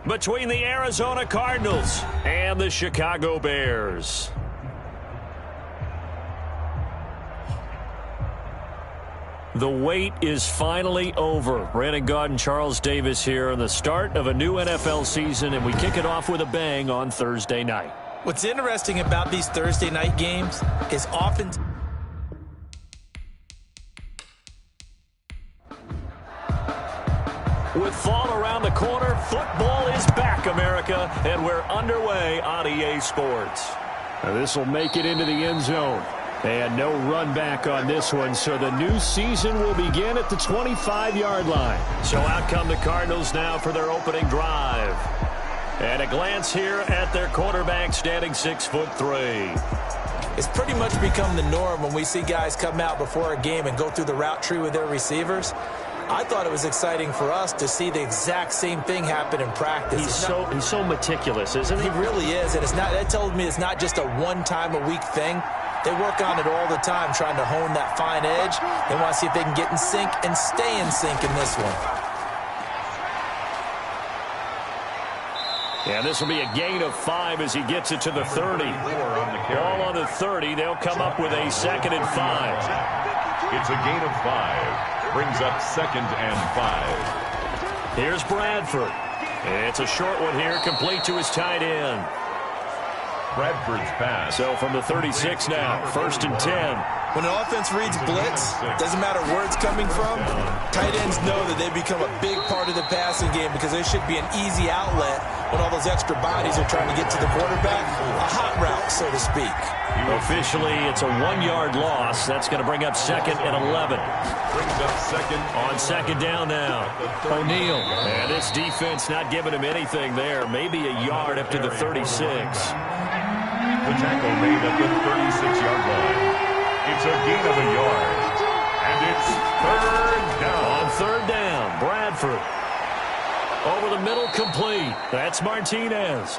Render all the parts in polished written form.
Between the Arizona Cardinals and the Chicago Bears. The wait is finally over. Brandon Gaud and Charles Davis here on the start of a new NFL season, and we kick it off with a bang on Thursday night. What's interesting about these Thursday night games is often with fall around the corner, football is back, America, and we're underway on EA Sports. Now this will make it into the end zone. And no run back on this one, so the new season will begin at the 25-yard line. So out come the Cardinals now for their opening drive. And a glance here at their quarterback, standing 6'3". It's pretty much become the norm when we see guys come out before a game and go through the route tree with their receivers. I thought it was exciting for us to see the exact same thing happen in practice. He's so meticulous, isn't he? He really is, and that tells me it's not just a one-time-a-week thing. They work on it all the time, trying to hone that fine edge. They want to see if they can get in sync and stay in sync in this one. Yeah, this will be a gain of 5 as he gets it to the 30. Ball on the 30. They'll come up with a 2nd and 5. It's a gain of 5. Brings up 2nd and 5. Here's Bradford. It's a short one here, complete to his tight end. Bradford's pass. So from the 36 now, 1st and 10. When an offense reads blitz, doesn't matter where it's coming from, tight ends know that they become a big part of the passing game because there should be an easy outlet when all those extra bodies are trying to get to the quarterback. A hot route, so to speak. Officially, it's a 1-yard loss. That's going to bring up 2nd and 11. Brings up 2nd. On 2nd down now, O'Neal. And this defense not giving him anything there. Maybe a yard up to the 36. The tackle made at the 36-yard line. It's a gain of a yard. And it's 3rd down. On 3rd down, Bradford. Over the middle, complete. That's Martinez.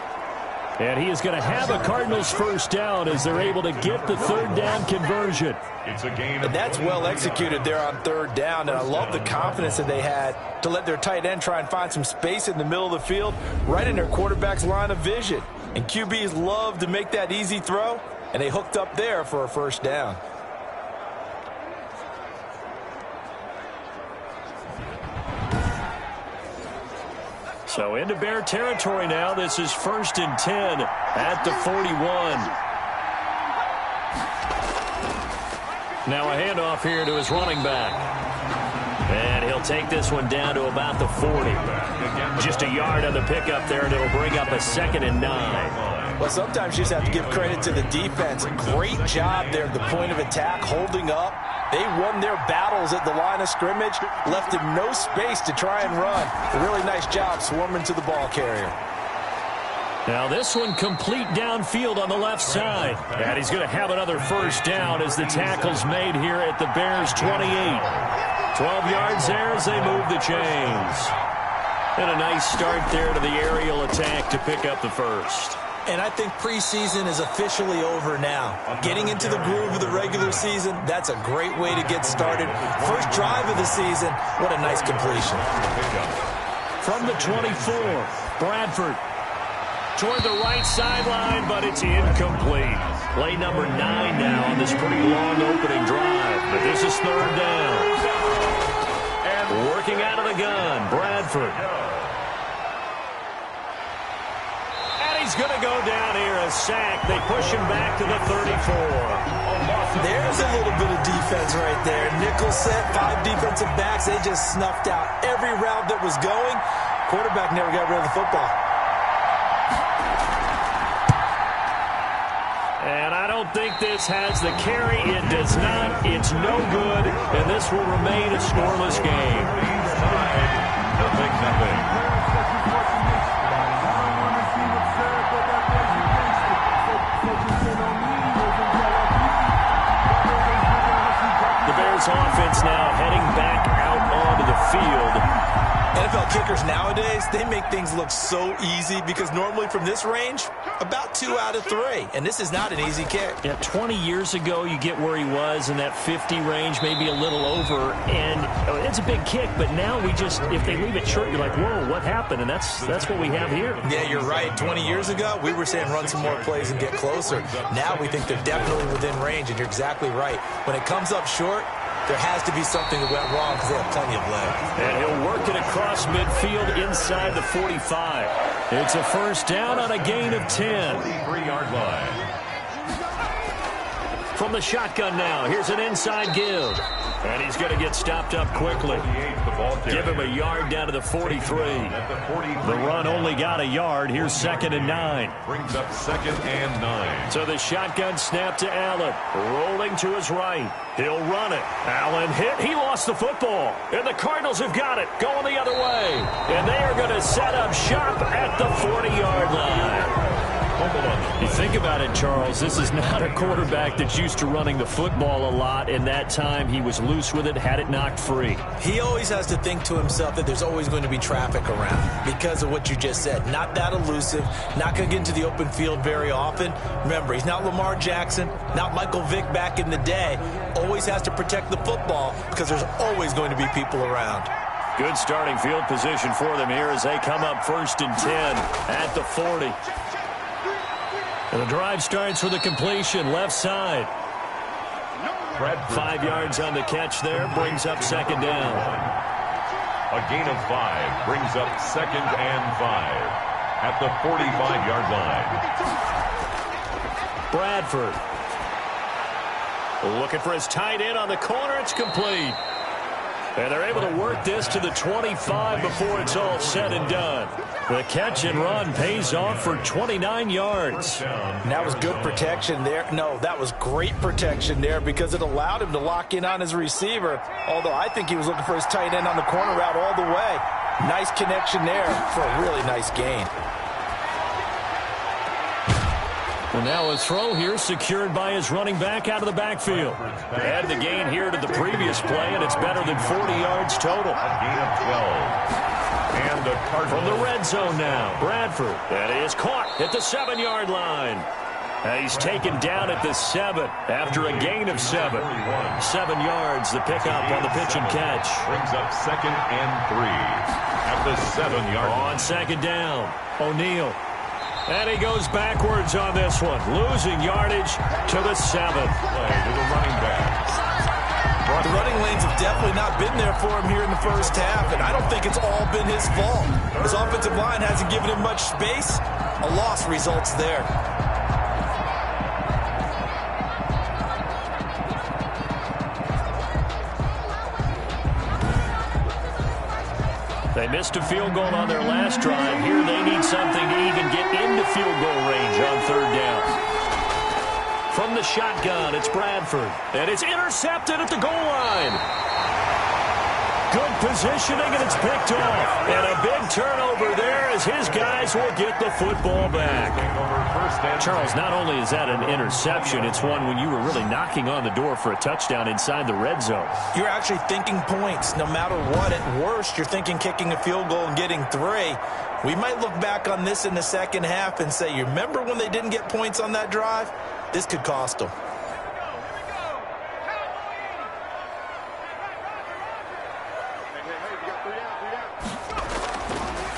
And he is going to have a Cardinals 1st down as they're able to get the 3rd down conversion. It's a gain of and that's well executed there on 3rd down, and I love the confidence that they had to let their tight end try and find some space in the middle of the field, right in their quarterback's line of vision. And QBs love to make that easy throw, and they hooked up there for a 1st down. So into Bear territory now. This is 1st and 10 at the 41. Now a handoff here to his running back. And he'll take this one down to about the 40. Just a yard on the pickup there, and it'll bring up a 2nd and 9. Well, sometimes you just have to give credit to the defense. Great job there at the point of attack, holding up. They won their battles at the line of scrimmage, left him no space to try and run. A really nice job swarming to the ball carrier. Now this one complete downfield on the left side. And he's going to have another 1st down as the tackle's made here at the Bears 28. 12 yards there as they move the chains. And a nice start there to the aerial attack to pick up the 1st. And I think preseason is officially over now. Getting into the groove of the regular season, that's a great way to get started. First drive of the season, what a nice completion. From the 24, Bradford toward the right sideline, but it's incomplete. Play number 9 now on this pretty long opening drive. But this is 3rd down. And working out of the gun, Bradford. He's going to go down here, a sack. They push him back to the 34. There's a little bit of defense right there. Nickel set, 5 defensive backs. They just snuffed out every route that was going. Quarterback never got rid of the football. And I don't think this has the carry. It does not. It's no good. And this will remain a scoreless game. Nothing. Offense now heading back out onto the field. NFL kickers nowadays, they make things look so easy because normally from this range, about 2 out of 3. And this is not an easy kick. Yeah, 20 years ago, you get where he was in that 50 range, maybe a little over. And it's a big kick, but now if they leave it short, you're like, whoa, what happened? And that's what we have here. Yeah, you're right. 20 years ago, we were saying run some more plays and get closer. Now we think they're definitely within range, and you're exactly right. When it comes up short, there has to be something that went wrong because they have plenty of leg. And he'll work it across midfield inside the 45. It's a first down on a gain of 10. 3-yard line. From the shotgun now, here's an inside give. And he's going to get stopped up quickly. Give him a yard down to the 43. The run only got a yard. Here's 2nd and 9. Brings up 2nd and 9. So the shotgun snap to Allen. Rolling to his right. He'll run it. Allen hit. He lost the football. And the Cardinals have got it. Going the other way. And they are going to set up shop at the 40-yard line. You think about it, Charles, this is not a quarterback that's used to running the football a lot. In that time, he was loose with it, had it knocked free. He always has to think to himself that there's always going to be traffic around because of what you just said. Not that elusive, not going to get into the open field very often. Remember, he's not Lamar Jackson, not Michael Vick back in the day. Always has to protect the football because there's always going to be people around. Good starting field position for them here as they come up 1st and 10 at the 40. And the drive starts with a completion, left side. 5 yards on the catch there, brings up 2nd down. A gain of 5 brings up 2nd and 5 at the 45-yard line. Bradford. Looking for his tight end on the corner. It's complete. And they're able to work this to the 25 before it's all said and done. The catch and run pays off for 29 yards. And that was good protection there. No, that was great protection there because it allowed him to lock in on his receiver. Although I think he was looking for his tight end on the corner route all the way. Nice connection there for a really nice gain. And now a throw here secured by his running back out of the backfield. Add the gain here to the previous play, and it's better than 40 yards total. A gain of 12. And the Cardinals. From the red zone now, Bradford. That is caught at the 7-yard line. He's taken down at the 7 after a gain of 7. 7 yards, the pickup on the pitch and catch. Brings up 2nd and 3 at the 7-yard line. On 2nd down, O'Neal. And he goes backwards on this one, losing yardage to the 7. Play to the running back. The running lanes have definitely not been there for him here in the first half, and I don't think it's all been his fault. His offensive line hasn't given him much space. A loss results there. They missed a field goal on their last drive. Here they need something to even get into field goal range on 3rd down. From the shotgun, it's Bradford. And it's intercepted at the goal line. Good positioning, and it's picked off. And a big turnover there as his guys will get the football back. Charles, not only is that an interception, it's one when you were really knocking on the door for a touchdown inside the red zone. You're actually thinking points no matter what. At worst, you're thinking kicking a field goal and getting 3. We might look back on this in the second half and say, you remember when they didn't get points on that drive? This could cost them.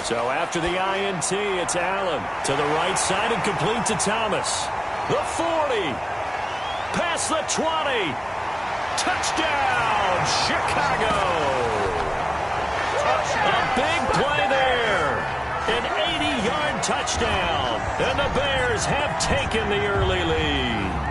So after the INT, it's Allen to the right side and complete to Thomas. The 40. Past the 20. Touchdown, Chicago. A big play there. An 80-yard touchdown. And the Bears have taken the early lead.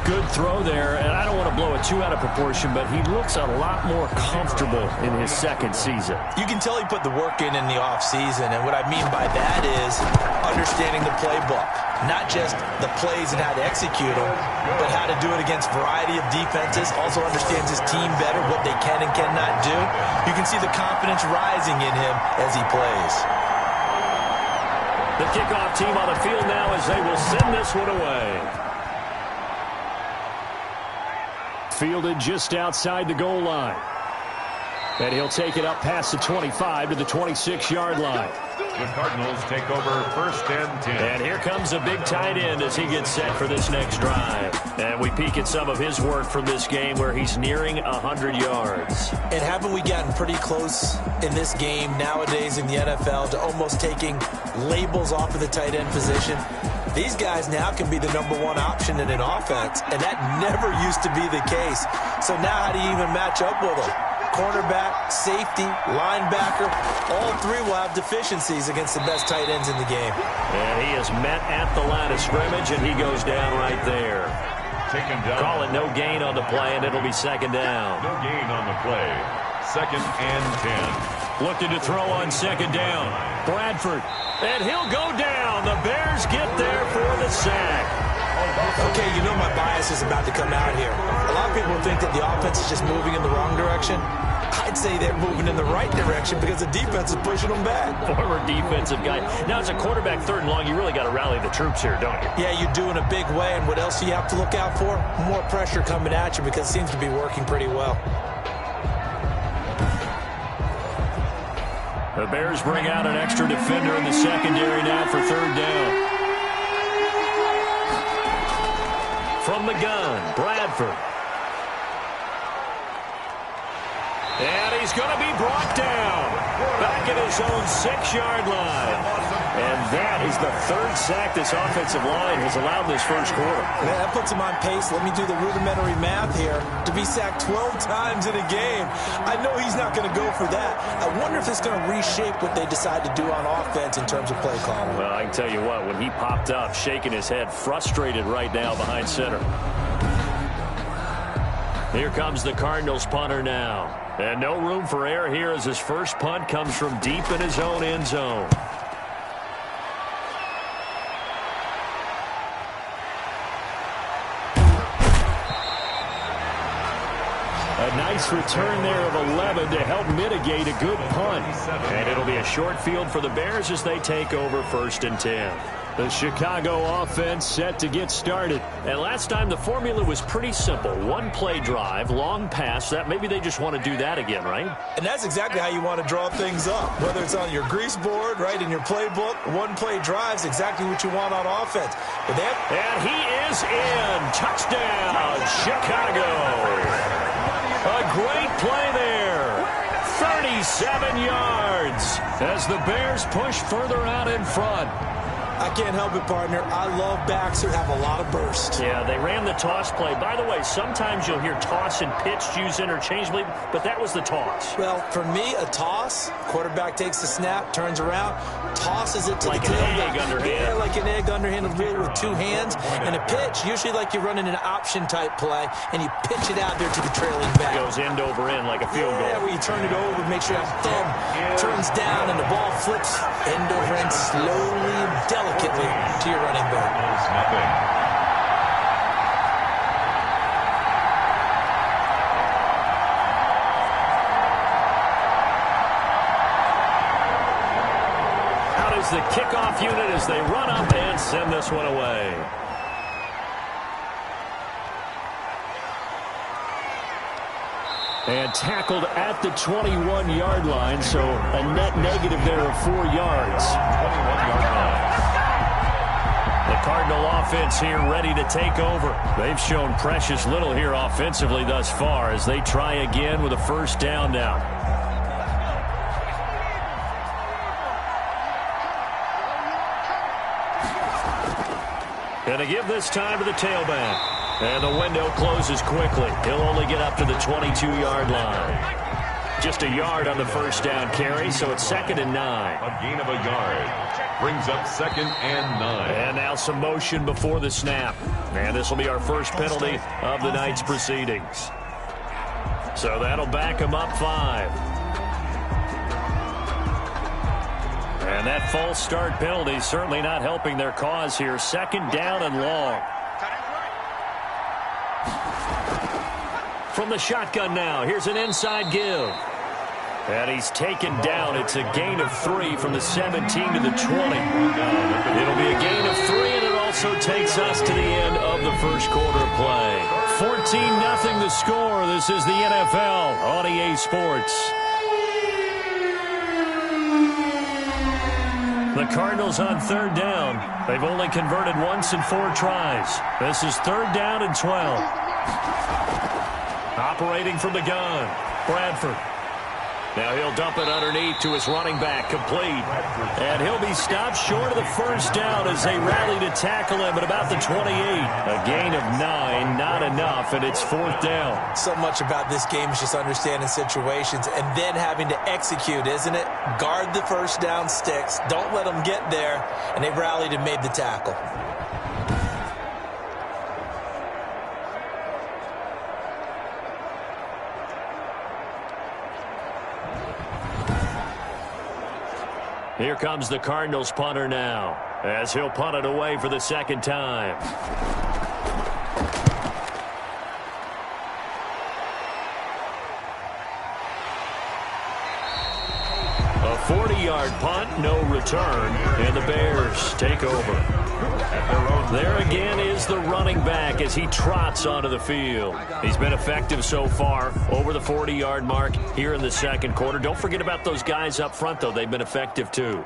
Good throw there, and I don't want to blow it too out of proportion, but he looks a lot more comfortable in his second season. You can tell he put the work in the offseason, and what I mean by that is understanding the playbook. Not just the plays and how to execute them, but how to do it against a variety of defenses. Also understands his team better, what they can and cannot do. You can see the confidence rising in him as he plays. The kickoff team on the field now as they will send this one away. Fielded just outside the goal line. And he'll take it up past the 25 to the 26-yard line. The Cardinals take over first and 10. And here comes a big tight end as he gets set for this next drive. And we peek at some of his work from this game where he's nearing 100 yards. And haven't we gotten pretty close in this game nowadays in the NFL to almost taking labels off of the tight end position? These guys now can be the #1 option in an offense, and that never used to be the case. So now how do you even match up with them? Cornerback, safety, linebacker, all three will have deficiencies against the best tight ends in the game. And he is met at the line of scrimmage, and he goes down right there. Taken down. Call it no gain on the play, and it'll be second down. No gain on the play. Second and 10. Looking to throw on second down. Bradford. And he'll go down. The Bears get there for the sack. Okay, you know my bias is about to come out here. A lot of people think that the offense is just moving in the wrong direction. I'd say they're moving in the right direction because the defense is pushing them back. Former defensive guy. Now, as a quarterback, third and long, you really got to rally the troops here, don't you? Yeah, you do in a big way. And what else do you have to look out for? More pressure coming at you because it seems to be working pretty well. The Bears bring out an extra defender in the secondary now for third down. From the gun, Bradford. And he's going to be brought down. Back at his own 6-yard line. And that is the third sack this offensive line has allowed this first quarter. Man, that puts him on pace. Let me do the rudimentary math here. To be sacked 12 times in a game. I know he's not going to go for that. I wonder if it's going to reshape what they decide to do on offense in terms of play calling. Well, I can tell you what, when he popped up, shaking his head, frustrated right now behind center. Here comes the Cardinals punter now. And no room for error here as his first punt comes from deep in his own end zone. A nice return there of 11 to help mitigate a good punt. And it'll be a short field for the Bears as they take over first and 10. The Chicago offense set to get started. And last time the formula was pretty simple. One play drive, long pass. That maybe they just want to do that again, right? And that's exactly how you want to draw things up. Whether it's on your grease board, right, in your playbook, one play drive is exactly what you want on offense. But and he is in. Touchdown, Chicago. A great play there. 37 yards as the Bears push further out in front. I can't help it, partner. I love backs who have a lot of burst. Yeah, they ran the toss play. By the way, sometimes you'll hear toss and pitch used interchangeably, but that was the toss. Well, for me, a toss, quarterback takes the snap, turns around, tosses it to like the tail. Like an egg underhand. Yeah, like an egg underhand, really with two hands. And a pitch, usually like you're running an option-type play, and you pitch it out there to the trailing back. Goes end over end like a field goal. Yeah, where you turn it over, make sure your thumb turns down, and the ball flips end over end slowly and delicately to your running back. Out is the kickoff unit as they run up and send this one away. And tackled at the 21-yard line, so a net negative there of 4 yards. 21-yard line. The Cardinal offense here ready to take over. They've shown precious little here offensively thus far as they try again with a first down now. Gonna give this time to the tailback. And the window closes quickly. He'll only get up to the 22-yard line. Just a yard on the first down carry, so it's 2nd and 9. A gain of a yard. Brings up 2nd and 9. And now some motion before the snap. And this will be our first penalty of the night's proceedings. So that'll back him up 5. And that false start penalty certainly not helping their cause here. 2nd down and long. From the shotgun now, here's an inside give. And he's taken down. It's a gain of 3 from the 17 to the 20. It'll be a gain of 3, and it also takes us to the end of the first quarter of play. 14-0 the score. This is the NFL on EA Sports. The Cardinals on third down. They've only converted once in 4 tries. This is third down and 12. Operating from the gun, Bradford. Now he'll dump it underneath to his running back, complete. And he'll be stopped short of the first down as they rally to tackle him at about the 28. A gain of 9, not enough, and it's fourth down. So much about this game is just understanding situations and then having to execute, isn't it? Guard the first down sticks. Don't let them get there. And they rallied and made the tackle. Here comes the Cardinals punter now, as he'll punt it away for the second time. A 40-yard punt, no return, and the Bears take over. There again is the running back as he trots onto the field. He's been effective so far, over the 40-yard mark here in the second quarter. Don't forget about those guys up front, though. They've been effective, too.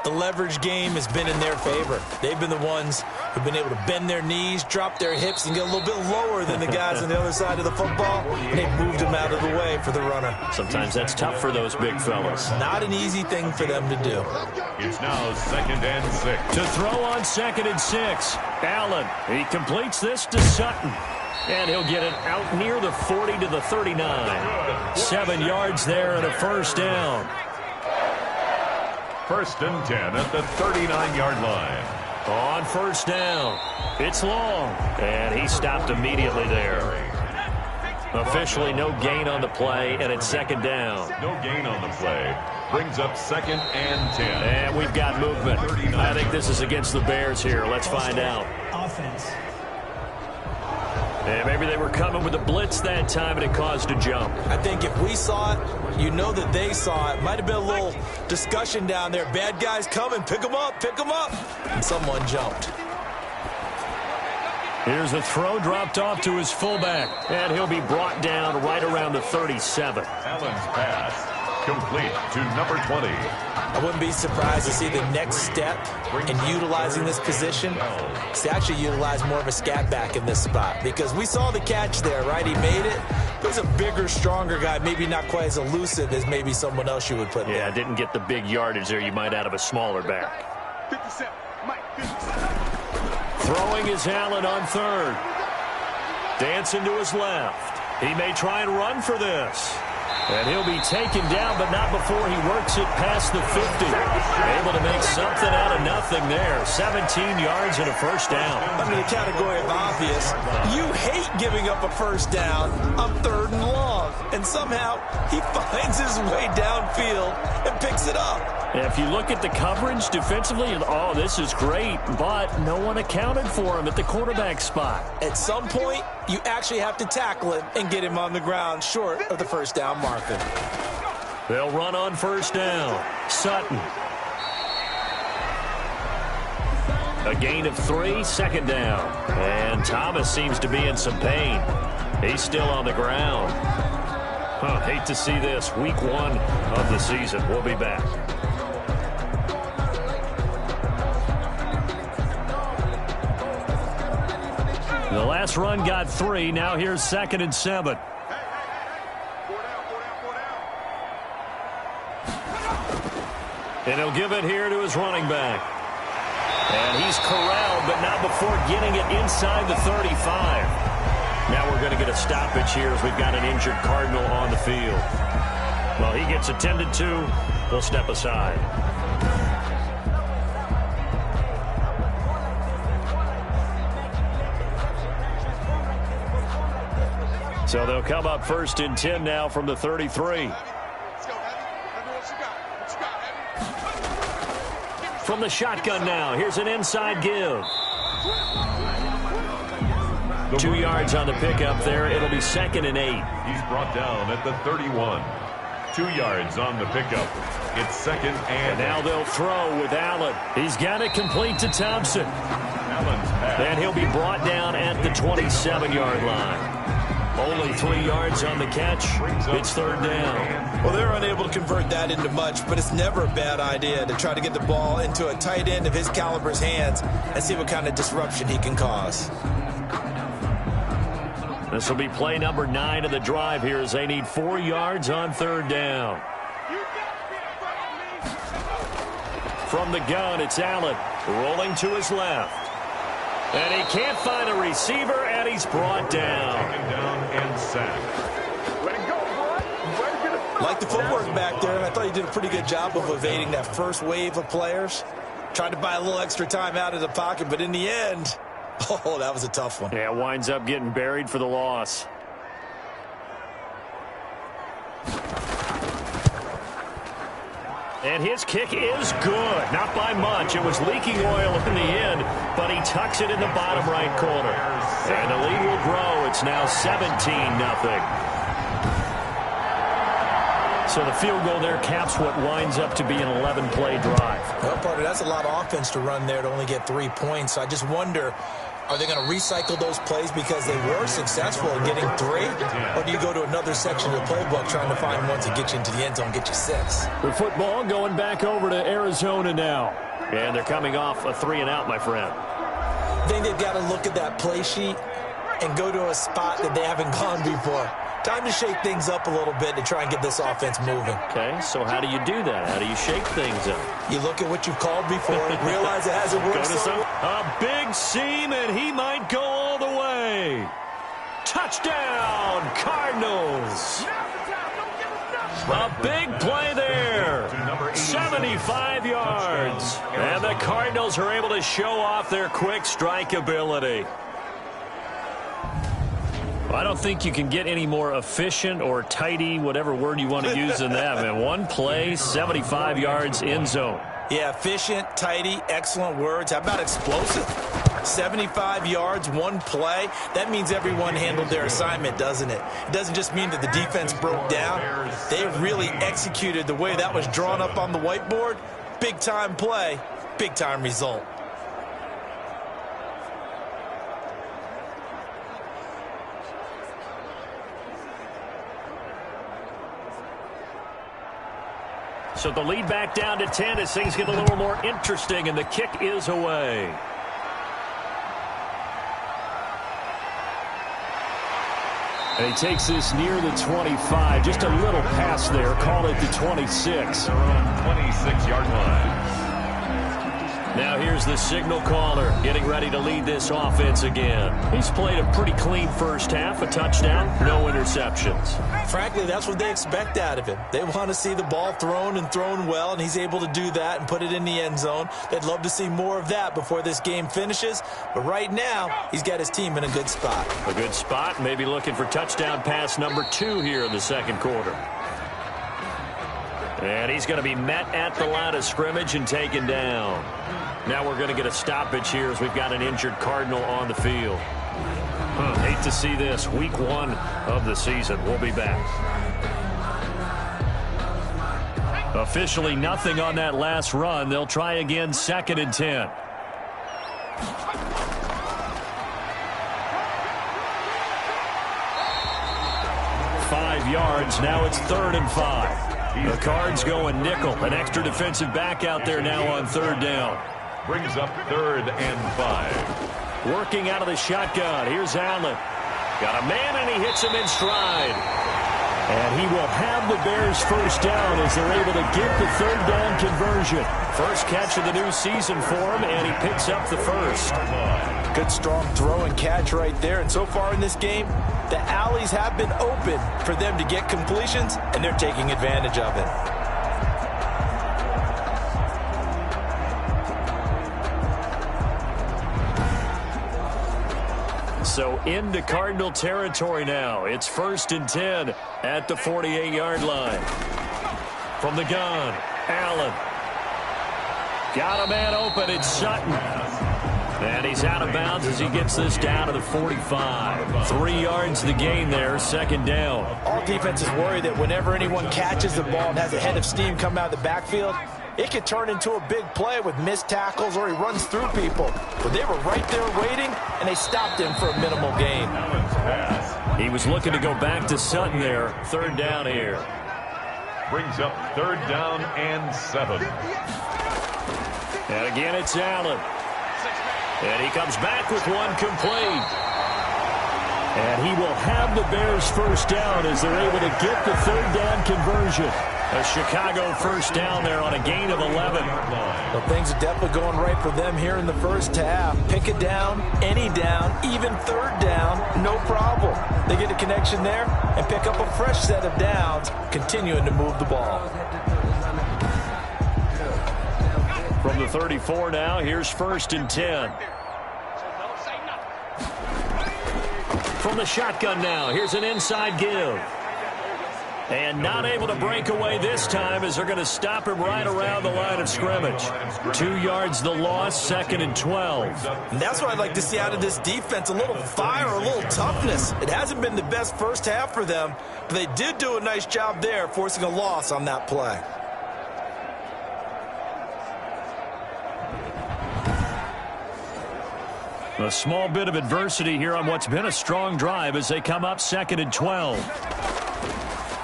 The leverage game has been in their favor. They've been the ones who've been able to bend their knees, drop their hips, and get a little bit lower than the guys on the other side of the football. And they've moved them out of the way for the runner. Sometimes that's tough for those big fellas. Not an easy thing for them to do. It's now 2nd and 6. To throw on 2nd and 6. Allen, he completes this to Sutton. And he'll get it out near the 40 to the 39. 7 yards there and a first down. 1st and 10 at the 39-yard line. On first down, it's long, and he stopped immediately there. Officially no gain on the play, and it's second down. No gain on the play. Brings up 2nd and 10. And we've got movement. I think this is against the Bears here. Let's find out. Offense. And maybe they were coming with a blitz that time, and it caused a jump. I think if we saw it, you know that they saw it. Might have been a little discussion down there. Bad guys coming. Pick them up. Pick them up. And someone jumped. Here's a throw dropped off to his fullback. And he'll be brought down right around the 37. Allen's pass complete to number 20. I wouldn't be surprised to see the next step in utilizing this position. To actually utilize more of a scat back in this spot. Because we saw the catch there, right? He made it. There's a bigger, stronger guy, maybe not quite as elusive as maybe someone else you would put there. Yeah, didn't get the big yardage there you might out of a smaller back. 57. Mike, 57. Throwing is Allen on third. Dancing to his left. He may try and run for this. And he'll be taken down, but not before he works it past the 50. Able to make something out of nothing there. 17 yards and a first down. I mean, the category of obvious. You hate giving up a first down on 3rd and long. And somehow he finds his way downfield and picks it up. If you look at the coverage defensively, oh, this is great, but no one accounted for him at the quarterback spot. At some point, you actually have to tackle him and get him on the ground short of the first down marker. They'll run on first down. Sutton. A gain of 3, second down. And Thomas seems to be in some pain. He's still on the ground. Hate to see this. Week 1 of the season. We'll be back. The last run got 3. Now here's 2nd and 7. And he'll give it here to his running back. And he's corralled, but not before getting it inside the 35. Now we're going to get a stoppage here as we've got an injured Cardinal on the field. Well, he gets attended to. They'll step aside. So they'll come up 1st and 10 now from the 33. From the shotgun now, here's an inside give. 2 yards on the pickup there. It'll be 2nd and 8. He's brought down at the 31. 2 yards on the pickup. It's 2nd and now they'll throw with Allen. He's got it complete to Thompson. Allen's pass. And he'll be brought down at the 27-yard line. Only 3 yards on the catch. It's third down. Well, they're unable to convert that into much, but it's never a bad idea to try to get the ball into a tight end of his caliber's hands and see what kind of disruption he can cause. This will be play number 9 of the drive here as they need 4 yards on third down. From the gun, it's Allen rolling to his left. And he can't find a receiver, and he's brought down. Like the footwork back there, and I thought he did a pretty good job of evading that first wave of players. Tried to buy a little extra time out of the pocket, but in the end, oh, that was a tough one. Yeah, winds up getting buried for the loss. And his kick is good. Not by much. It was leaking oil in the end, but he tucks it in the bottom right corner. And the lead will grow. It's now 17-0. So the field goal there caps what winds up to be an 11-play drive. Well, partner, that's a lot of offense to run there to only get 3 points. So I just wonder, are they going to recycle those plays because they were successful in getting 3? Or do you go to another section of the playbook trying to find one to get you into the end zone, get you 6? The football going back over to Arizona now. And they're coming off a 3-and-out, my friend. I think they've got to look at that play sheet and go to a spot that they haven't gone before. Time to shake things up a little bit to try and get this offense moving. Okay, so how do you do that? How do you shake things up? You look at what you've called before, realize it hasn't worked A big seam, and he might go all the way. Touchdown, Cardinals. A big play there. 75 yards. And the Cardinals are able to show off their quick strike ability. I don't think you can get any more efficient or tidy, whatever word you want to use in that, man. One play, 75 yards, end zone. Yeah, efficient, tidy, excellent words. How about explosive? 75 yards, one play. That means everyone handled their assignment, doesn't it? It doesn't just mean that the defense broke down. They really executed the way that was drawn up on the whiteboard. Big-time play, big-time result. So the lead back down to 10 as things get a little more interesting, and the kick is away. And he takes this near the 25. Just a little pass there. Call it the 26. They're on 26-yard line. Now here's the signal caller getting ready to lead this offense again. He's played a pretty clean first half, a touchdown, no interceptions. Frankly, that's what they expect out of him. They want to see the ball thrown and thrown well, and he's able to do that and put it in the end zone. They'd love to see more of that before this game finishes, but right now, he's got his team in a good spot. A good spot, maybe looking for touchdown pass number 2 here in the second quarter. And he's going to be met at the line of scrimmage and taken down. Now we're going to get a stoppage here as we've got an injured Cardinal on the field. Hate to see this. Week 1 of the season. We'll be back. Officially nothing on that last run. They'll try again, 2nd and 10. Five yards. Now it's 3rd and 5. The Cards going nickel. An extra defensive back out there now on 3rd down. Brings up 3rd and 5. Working out of the shotgun. Here's Allen. Got a man, and he hits him in stride. And he will have the Bears first down as they're able to get the 3rd down conversion. First catch of the new season for him, and he picks up the first. Good strong throw and catch right there. And so far in this game, the alleys have been open for them to get completions, and they're taking advantage of it. So into Cardinal territory now. It's 1st and 10 at the 48-yard line. From the gun, Allen. Got a man open. It's Sutton. And he's out of bounds as he gets this down to the 45. 3 yards the gain there, 2nd down. All defenses worry that whenever anyone catches the ball and has a head of steam come out of the backfield, it could turn into a big play with missed tackles or he runs through people. But they were right there waiting, and they stopped him for a minimal gain. He was looking to go back to Sutton there. Third down here. Brings up third down and 7. And again, it's Allen. And he comes back with one complete. And he will have the Bears first down as they're able to get the third down conversion. A Chicago first down there on a gain of 11. Well, things are definitely going right for them here in the first half. Pick a down, any down, even third down, no problem. They get a connection there and pick up a fresh set of downs, continuing to move the ball. From the 34 now, here's first and 10. From the shotgun now, here's an inside give. And not able to break away this time as they're going to stop him right around the line of scrimmage. 2 yards the loss, second and 12. And that's what I'd like to see out of this defense, a little fire, a little toughness. It hasn't been the best first half for them, but they did do a nice job there, forcing a loss on that play. A small bit of adversity here on what's been a strong drive as they come up second and 12.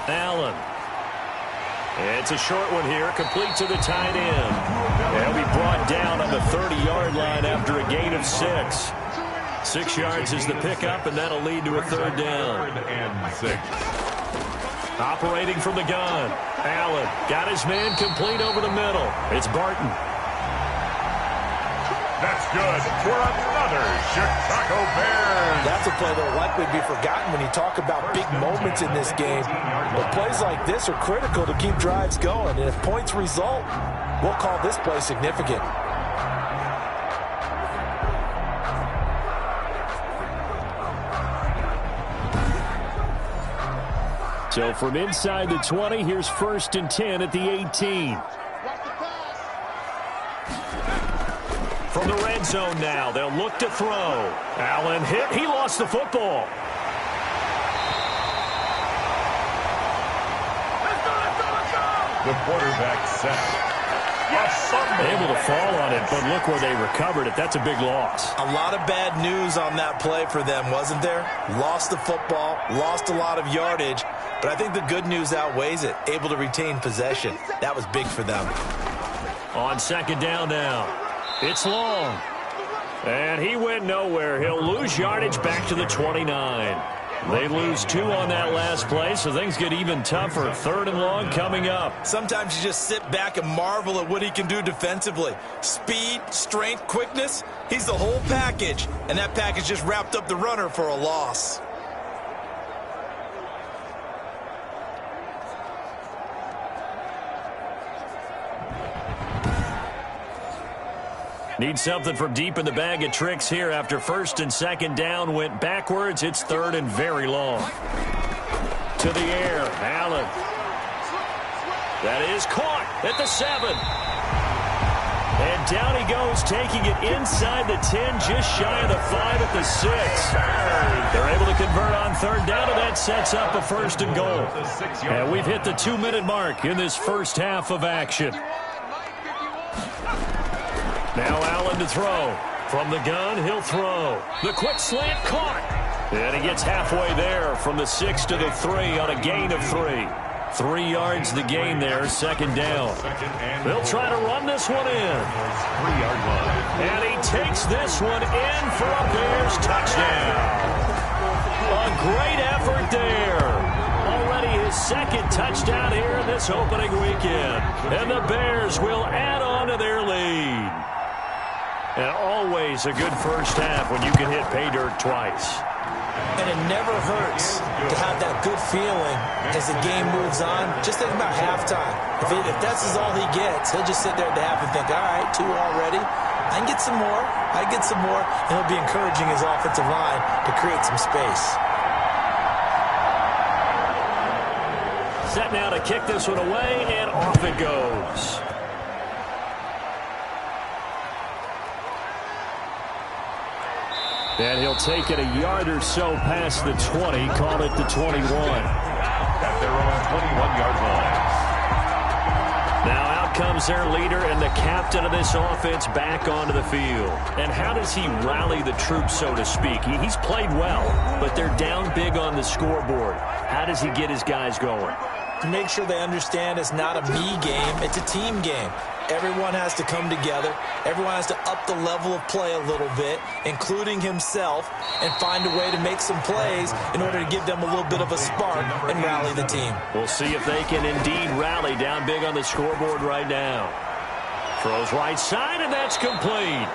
Allen. It's a short one here, complete to the tight end. He'll be brought down on the 30-yard line after a gain of 6. 6 yards is the pickup, and that'll lead to a third down. Third and 6. Operating from the gun. Allen got his man complete over the middle. It's Barton. That's good for another Chicago Bears. That's a play that will likely be forgotten when you talk about big moments in this game. But plays like this are critical to keep drives going. And if points result, we'll call this play significant. So from inside the 20, here's first and 10 at the 18. From the red zone now, they'll look to throw. Allen hit. He lost the football. The quarterback set. Able to fall on it, but look where they recovered it. That's a big loss. A lot of bad news on that play for them, wasn't there? Lost the football, lost a lot of yardage, but I think the good news outweighs it. Able to retain possession. That was big for them. On second down now. It's long. And he went nowhere. He'll lose yardage back to the 29. They lose 2 on that last play, so things get even tougher. Third and long coming up. Sometimes you just sit back and marvel at what he can do defensively. Speed, strength, quickness, he's the whole package. And that package just wrapped up the runner for a loss. Need something from deep in the bag of tricks here after first and second down went backwards. It's third and very long. To the air, Allen. That is caught at the 7. And down he goes, taking it inside the 10, just shy of the 5 at the 6. They're able to convert on third down, and that sets up a first and goal. And we've hit the 2-minute mark in this first half of action. Now Allen to throw. From the gun, he'll throw. The quick slant caught. And he gets halfway there from the 6 to the 3 on a gain of 3. 3 yards the gain there, second down. They'll try to run this one in. 3-yard line. And he takes this one in for a Bears touchdown. A great effort there. Already his second touchdown here in this opening weekend. And the Bears will add on to their lead. And always a good first half when you can hit pay dirt twice. And it never hurts to have that good feeling as the game moves on. Just think about halftime. If that's all he gets, he'll just sit there at the half and think, all right, 2 already. I can get some more. I can get some more. And he'll be encouraging his offensive line to create some space. Set now to kick this one away, and off it goes. And he'll take it a yard or so past the 20, call it the 21. At their own 21-yard line. Now out out comes their leader and the captain of this offense back onto the field. And how does he rally the troops, so to speak? He's played well, but they're down big on the scoreboard. How does he get his guys going? To make sure they understand it's not a me game, it's a team game. Everyone has to come together. Everyone has to up the level of play a little bit, including himself, and find a way to make some plays in order to give them a little bit of a spark and rally the team. We'll see if they can indeed rally down big on the scoreboard right now. Throws right side, and that's complete.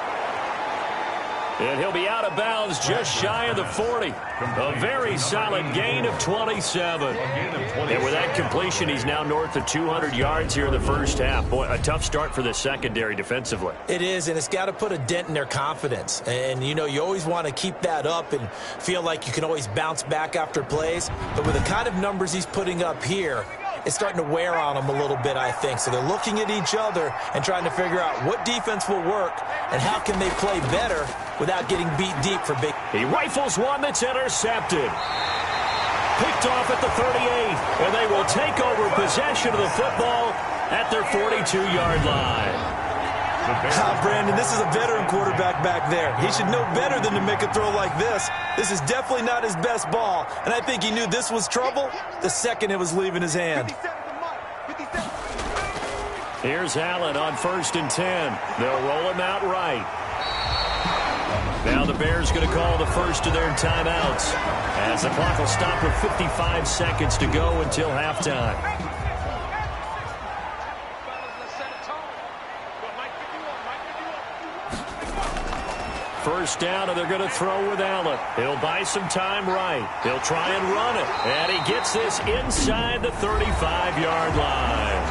And he'll be out of bounds just shy of the 40. A very solid gain of 27. And with that completion, he's now north of 200 yards here in the first half. Boy, a tough start for the secondary defensively. It is, and it's got to put a dent in their confidence. And, you know, you always want to keep that up and feel like you can always bounce back after plays. But with the kind of numbers he's putting up here, it's starting to wear on them a little bit, I think. So they're looking at each other and trying to figure out what defense will work and how can they play better without getting beat deep for big. He rifles one that's intercepted. Picked off at the 38, and they will take over possession of the football at their 42-yard line. Brandon, this is a veteran quarterback back there. He should know better than to make a throw like this. This is definitely not his best ball, and I think he knew this was trouble the second it was leaving his hand. Here's Allen on 1st and 10. They'll roll him out right. Now the Bears going to call the first of their timeouts as the clock will stop with 55 seconds to go until halftime. First down, and they're going to throw with Allen. He'll buy some time right. He'll try and run it. And he gets this inside the 35-yard line.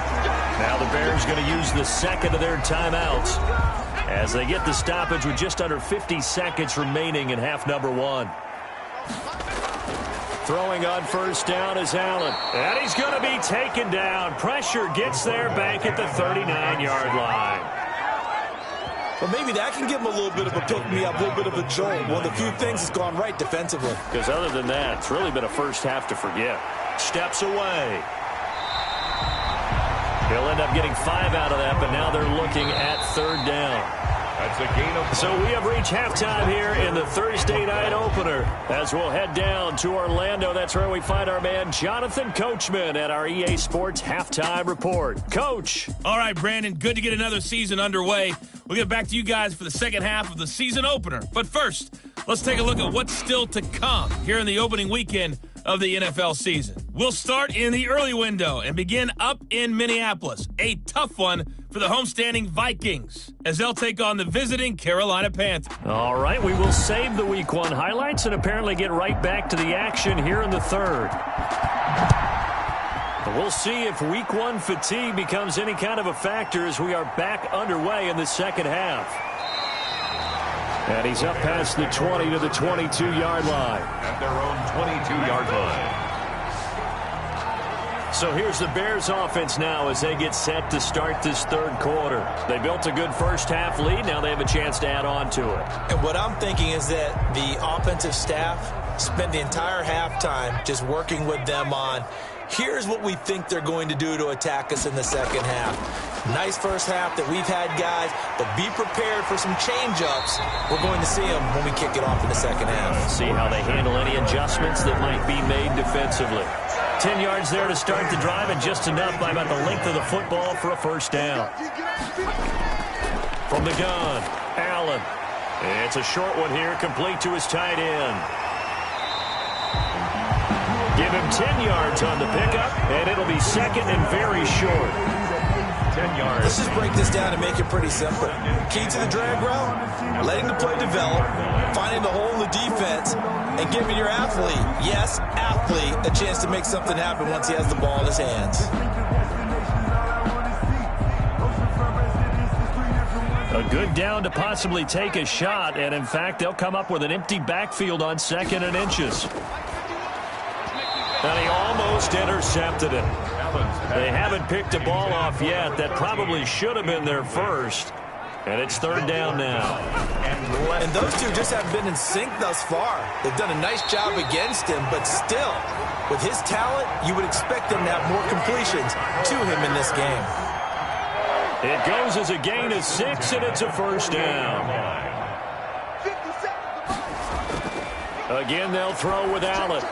Now the Bears going to use the second of their timeouts as they get the stoppage with just under 50 seconds remaining in half number one. Throwing on first down is Allen. And he's going to be taken down. Pressure gets there back at the 39-yard line. Well, maybe that can give him a little bit of a pick-me-up, a little bit of a jolt. One of the few things that's gone right defensively. Because other than that, it's really been a first half to forget. Steps away. He'll end up getting 5 out of that, but now they're looking at third down. That's a gain of... So we have reached halftime here in the Thursday night opener. As we'll head down to Orlando, that's where we find our man Jonathan Coachman at our EA Sports Halftime Report. Coach. All right, Brandon, good to get another season underway. We'll get back to you guys for the second half of the season opener. But first, let's take a look at what's still to come here in the opening weekend of the NFL season. We'll start in the early window and begin up in Minneapolis. A tough one for the homestanding Vikings as they'll take on the visiting Carolina Panthers. All right, we will save the Week 1 highlights and apparently get right back to the action here in the third. We'll see if Week 1 fatigue becomes any kind of a factor as we are back underway in the second half. And he's up past the 20 to the 22-yard line. At their own 22-yard line. So here's the Bears offense now as they get set to start this third quarter. They built a good first half lead. Now they have a chance to add on to it. And what I'm thinking is that the offensive staff spent the entire halftime just working with them on, here's what we think they're going to do to attack us in the second half. Nice first half that we've had, guys, but be prepared for some change-ups. We're going to see them when we kick it off in the second half. See how they handle any adjustments that might be made defensively. 10 yards there to start the drive, and just enough by about the length of the football for a first down. From the gun, Allen. It's a short one here, complete to his tight end. Give him 10 yards on the pickup, and it'll be second and very short. 10 yards. Let's just break this down and make it pretty simple. Key to the drag route, letting the play develop, finding the hole in the defense, and giving your athlete, yes, athlete, a chance to make something happen once he has the ball in his hands. A good down to possibly take a shot, and in fact, they'll come up with an empty backfield on 2nd and inches. And he almost intercepted it. They haven't picked a ball off yet. That probably should have been their first. And it's third down now. And those two just haven't been in sync thus far. They've done a nice job against him, but still, with his talent, you would expect them to have more completions to him in this game. It goes as a gain of 6, and it's a first down. Again, they'll throw with Allen.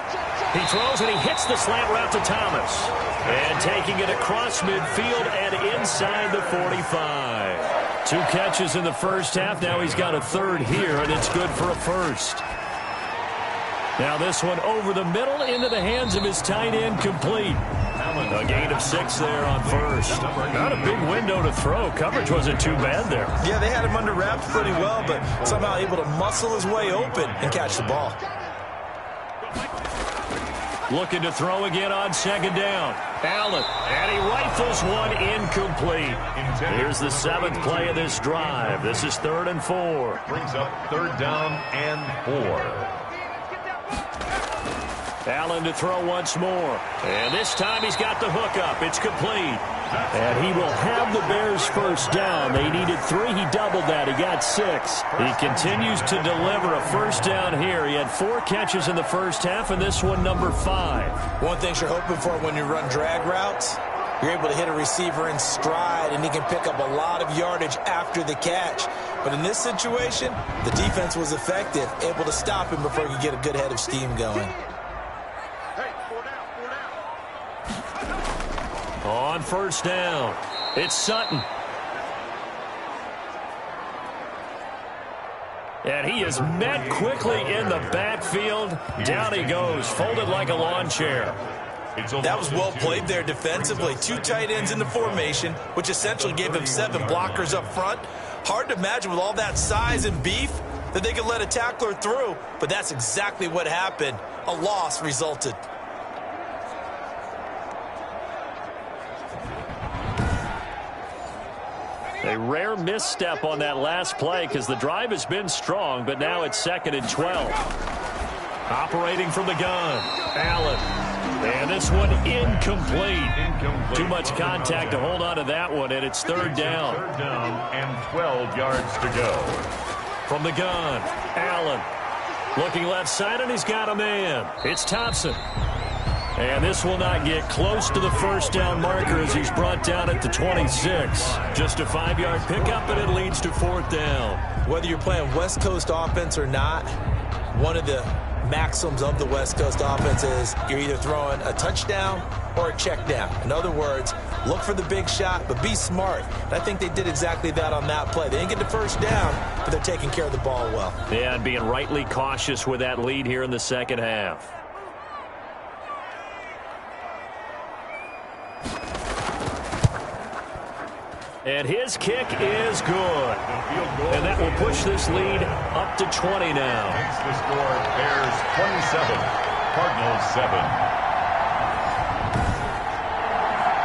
He throws, and he hits the slant route to Thomas. And taking it across midfield and inside the 45. 2 catches in the first half. Now he's got a third here, and it's good for a first. Now this one over the middle into the hands of his tight end, complete. A gain of 6 there on first. Not a big window to throw. Coverage wasn't too bad there. Yeah, they had him under wraps pretty well, but somehow able to muscle his way open and catch the ball. Looking to throw again on second down. Allen, and he rifles one incomplete. Here's the 7th play of this drive. This is 3rd and 4. Brings up 3rd down and 4. Allen to throw once more. And this time he's got the hook up. It's complete. And he will have the Bears first down. They needed 3. He doubled that. He got 6. He continues to deliver a first down here. He had 4 catches in the first half, and this one number 5. One thing you're hoping for when you run drag routes, you're able to hit a receiver in stride, and he can pick up a lot of yardage after the catch. But in this situation, the defense was effective, able to stop him before he could get a good head of steam going. On first down, it's Sutton. And he is met quickly in the backfield. Down he goes, folded like a lawn chair. That was well played there defensively. 2 tight ends in the formation, which essentially gave him 7 blockers up front. Hard to imagine with all that size and beef that they could let a tackler through, but that's exactly what happened. A loss resulted. A rare misstep on that last play because the drive has been strong, but now it's 2nd and 12. Operating from the gun, Allen. And this one incomplete. Too much contact to hold on to that one, and it's 3rd down. 3rd down and 12 yards to go. From the gun, Allen. Looking left side, and he's got a man. It's Thompson. And this will not get close to the first down marker as he's brought down at the 26. Just a 5-yard pickup, and it leads to 4th down. Whether you're playing West Coast offense or not, one of the maxims of the West Coast offense is you're either throwing a touchdown or a check down. In other words, look for the big shot, but be smart. And I think they did exactly that on that play. They didn't get the first down, but they're taking care of the ball well. Yeah, and being rightly cautious with that lead here in the second half. And his kick is good. And that will push this lead up to 20 now. Makes the score Bears 27, Cardinals 7.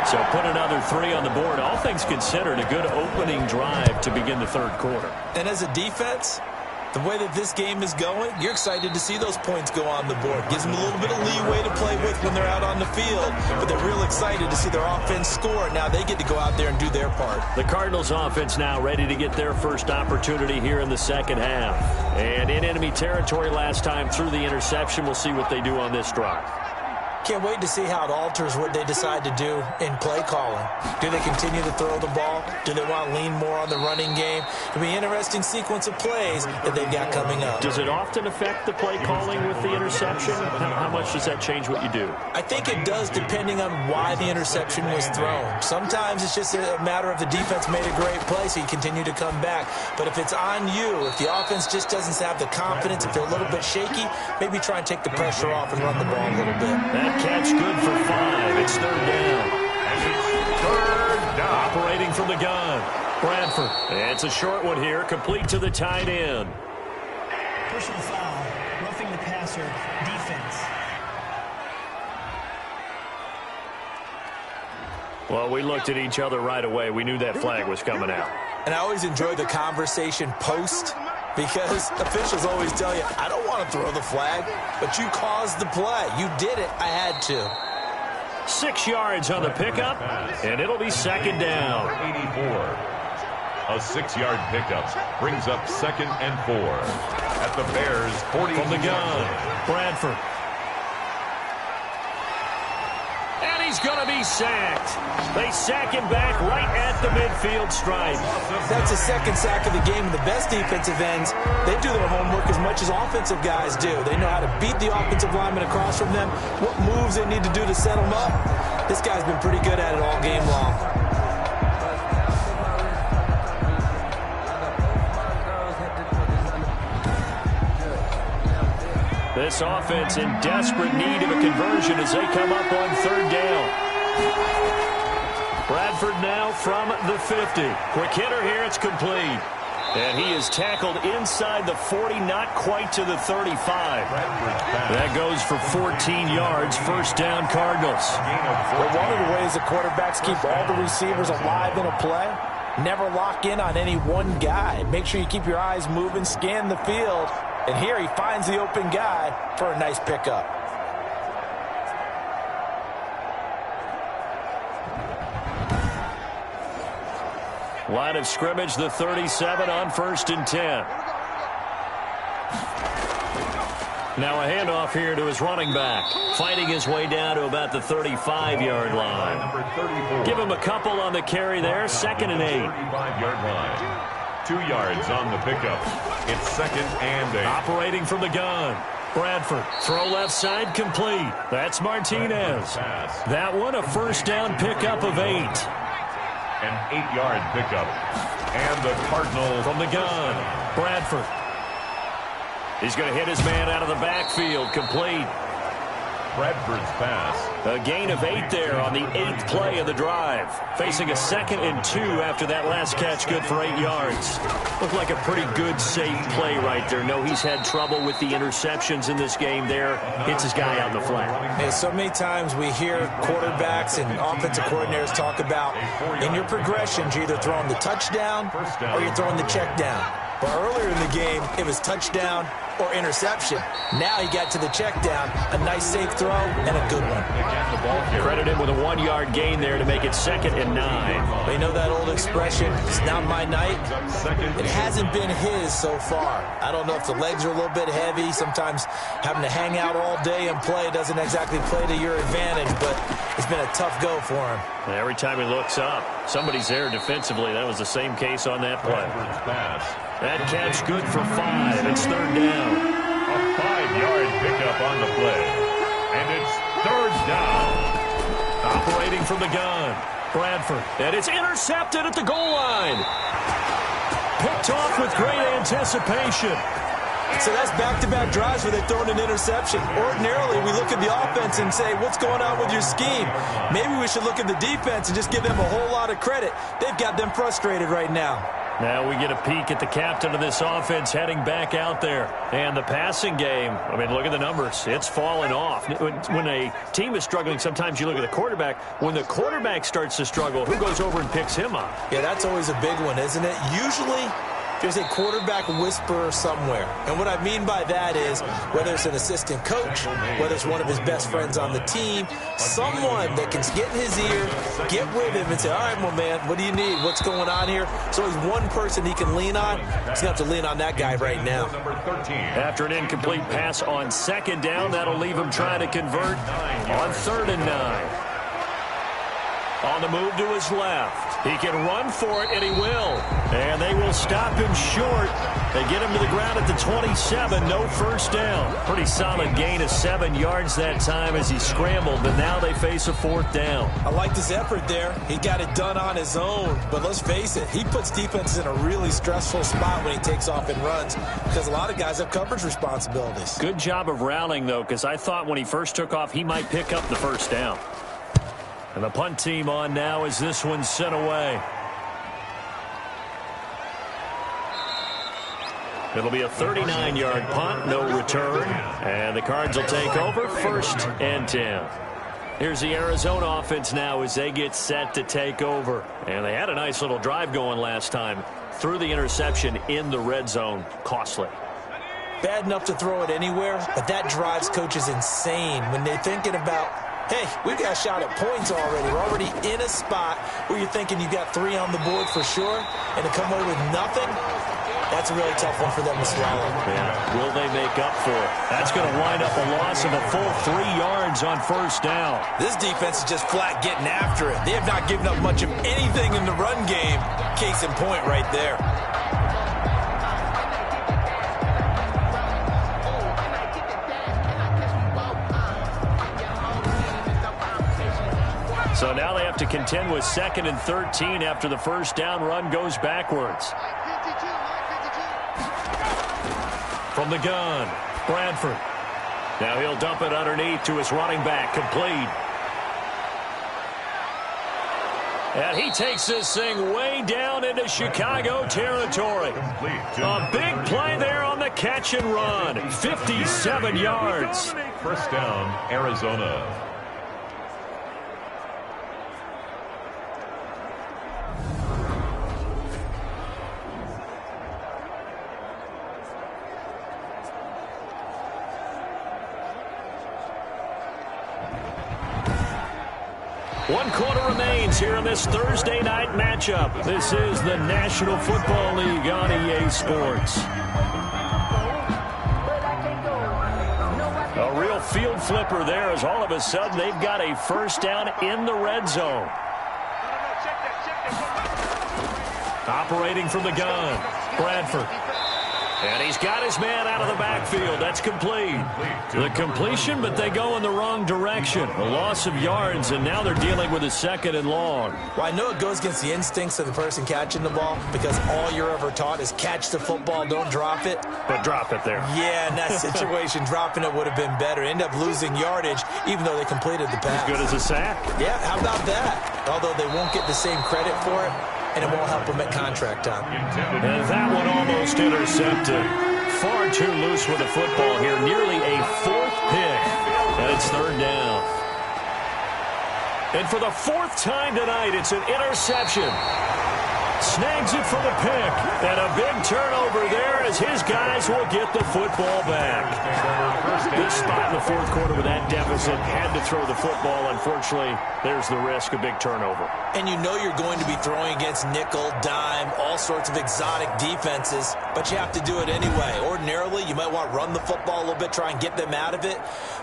So put another 3 on the board. All things considered, a good opening drive to begin the 3rd quarter. And as a defense, the way that this game is going, you're excited to see those points go on the board. Gives them a little bit of leeway to play with when they're out on the field, but they're real excited to see their offense score. Now they get to go out there and do their part. The Cardinals offense now ready to get their first opportunity here in the second half. And in enemy territory last time through the interception. We'll see what they do on this drive. Can't wait to see how it alters what they decide to do in play calling. Do they continue to throw the ball? Do they want to lean more on the running game? It'll be an interesting sequence of plays that they've got coming up. Does it often affect the play calling with the interception? How much does that change what you do? I think it does depending on why the interception was thrown. Sometimes it's just a matter of the defense made a great play, so you continue to come back. But if it's on you, if the offense just doesn't have the confidence, if they're a little bit shaky, maybe try and take the pressure off and run the ball a little bit. That catch good for 5. It's 3rd down. And it's 3rd down. Operating from the gun, Bradford. It's a short one here, complete to the tight end. Personal foul, roughing the passer, defense. Well, we looked at each other right away. We knew that flag was coming out. And I always enjoy the conversation post, because officials always tell you, I don't want to throw the flag, but you caused the play. You did it. I had to. 6 yards on the pickup, and it'll be 2nd down. 84. A 6-yard pickup brings up 2nd and 4 at the Bears 40. From the gun, Bradford. And he's He's going to be sacked. They sack him back right at the midfield stripe. That's the second sack of the game. And the best defensive ends, they do their homework as much as offensive guys do. They know how to beat the offensive lineman across from them, what moves they need to do to set them up. This guy's been pretty good at it all game long. This offense in desperate need of a conversion as they come up on third down. Bradford now from the 50. Quick hitter here, it's complete. And he is tackled inside the 40, not quite to the 35. That goes for 14 yards, first down Cardinals. Well, one of the ways the quarterbacks keep all the receivers alive in a play, never lock in on any one guy. Make sure you keep your eyes moving, scan the field. And here he finds the open guy for a nice pickup. Line of scrimmage, the 37 on 1st and 10. Now a handoff here to his running back. Fighting his way down to about the 35-yard line. Give him a couple on the carry there. 2nd and 8. 35-yard line. 2 yards on the pickup. It's 2nd and 8. Operating from the gun. Bradford, throw left side, complete. That's Martinez. That one, a first down pickup of 8. An 8-yard pickup. And the Cardinals from the gun. Bradford. He's going to hit his man out of the backfield, complete. Bradford's pass. A gain of 8 there on the 8th play of the drive. Facing a 2nd and 2 after that last catch, good for 8 yards. Looked like a pretty good, safe play right there. No, he's had trouble with the interceptions in this game there. Hits his guy out in the flat. Yeah, so many times we hear quarterbacks and offensive coordinators talk about in your progressions, you're either throwing the touchdown or you're throwing the check down. But earlier in the game, it was touchdown or interception. Now he got to the check down, a nice safe throw, and a good one. Credit him with a 1-yard gain there to make it 2nd and 9. They know that old expression, it's not my night. It hasn't been his so far. I don't know if the legs are a little bit heavy. Sometimes having to hang out all day and play doesn't exactly play to your advantage, but it's been a tough go for him. Every time he looks up, somebody's there defensively. That was the same case on that play. That catch good for 5. It's 3rd down. A 5-yard pickup on the play. And it's 3rd down. Operating from the gun. Bradford. And it's intercepted at the goal line. Picked off with great anticipation. So that's back-to-back drives where they've thrown an interception. Ordinarily, we look at the offense and say, what's going on with your scheme? Maybe we should look at the defense and just give them a whole lot of credit. They've got them frustrated right now. Now we get a peek at the captain of this offense heading back out there. And the passing game, I mean, look at the numbers. It's fallen off. When a team is struggling, sometimes you look at the quarterback. When the quarterback starts to struggle, who goes over and picks him up? Yeah, that's always a big one, isn't it? Usually there's a quarterback whisperer somewhere. And what I mean by that is whether it's an assistant coach, whether it's one of his best friends on the team, someone that can get in his ear, get with him and say, all right, well, man, what do you need? What's going on here? So he's one person he can lean on. He's going to have to lean on that guy right now. After an incomplete pass on 2nd down, that'll leave him trying to convert on 3rd and 9. On the move to his left. He can run for it, and he will. And they will stop him short. They get him to the ground at the 27. No first down. Pretty solid gain of 7 yards that time as he scrambled, but now they face a 4th down. I like this effort there. He got it done on his own. But let's face it, he puts defenses in a really stressful spot when he takes off and runs because a lot of guys have coverage responsibilities. Good job of rallying, though, because I thought when he first took off, he might pick up the first down. And the punt team on now as this one's sent away. It'll be a 39-yard punt, no return. And the Cards will take over 1st and 10. Here's the Arizona offense now as they get set to take over. And they had a nice little drive going last time. Threw the interception in the red zone. Costly. Bad enough to throw it anywhere, but that drives coaches insane when they're thinking about, hey, we've got a shot at points already. We're already in a spot where you're thinking you got 3 on the board for sure, and to come away with nothing, That's a really tough one for them to swallow. Yeah. Will they make up for it? That's going to wind up a loss of a full 3 yards on first down. This defense is just flat getting after it. They have not given up much of anything in the run game. Case in point right there. So now they have to contend with 2nd and 13 after the first down run goes backwards. From the gun, Bradford. Now he'll dump it underneath to his running back, complete. And he takes this thing way down into Chicago territory. A big play there on the catch and run. 57 yards. First down, Arizona. One quarter remains here in this Thursday night matchup. This is the National Football League on EA Sports. A real field flipper there as all of a sudden they've got a first down in the red zone. Operating from the gun, Bradford. And he's got his man out of the backfield. That's complete. The completion, but they go in the wrong direction. A loss of yards, and now they're dealing with a 2nd and long. Well, I know it goes against the instincts of the person catching the ball because all you're ever taught is catch the football, don't drop it. But drop it there. Yeah, in that situation, dropping it would have been better. End up losing yardage, even though they completed the pass. As good as a sack. Yeah, how about that? Although they won't get the same credit for it, and it won't help them at contract time. And that one almost intercepted. Far too loose with the football here. Nearly a 4th pick. And it's 3rd down. And for the 4th time tonight, it's an interception. Snags it for the pick. And a big turnover there as his guys will get the football back. Good spot in the 4th quarter with that deficit. Had to throw the football. Unfortunately, there's the risk of big turnover. And you know you're going to be throwing against nickel, dime, all sorts of exotic defenses, but you have to do it anyway. Ordinarily, you might want to run the football a little bit, try and get them out of it.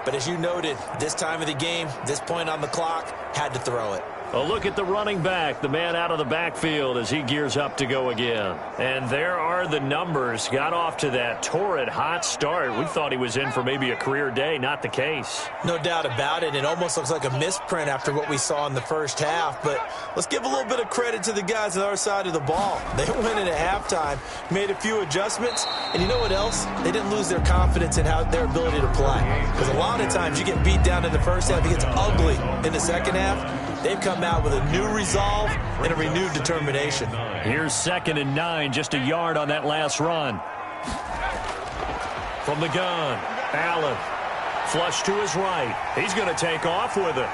But as you noted, this time of the game, this point on the clock, had to throw it. A look at the running back, the man out of the backfield as he gears up to go again. And there are the numbers. Got off to that torrid hot start. We thought he was in for maybe a career day. Not the case. No doubt about it. It almost looks like a misprint after what we saw in the first half. But let's give a little bit of credit to the guys on our side of the ball. They went in at halftime, made a few adjustments, and you know what else? They didn't lose their confidence in their ability to play. Because a lot of times you get beat down in the first half, it gets ugly in the second half. They've come out with a new resolve and a renewed determination. Here's 2nd and 9, just a yard on that last run. From the gun, Allen. Flush to his right. He's going to take off with it.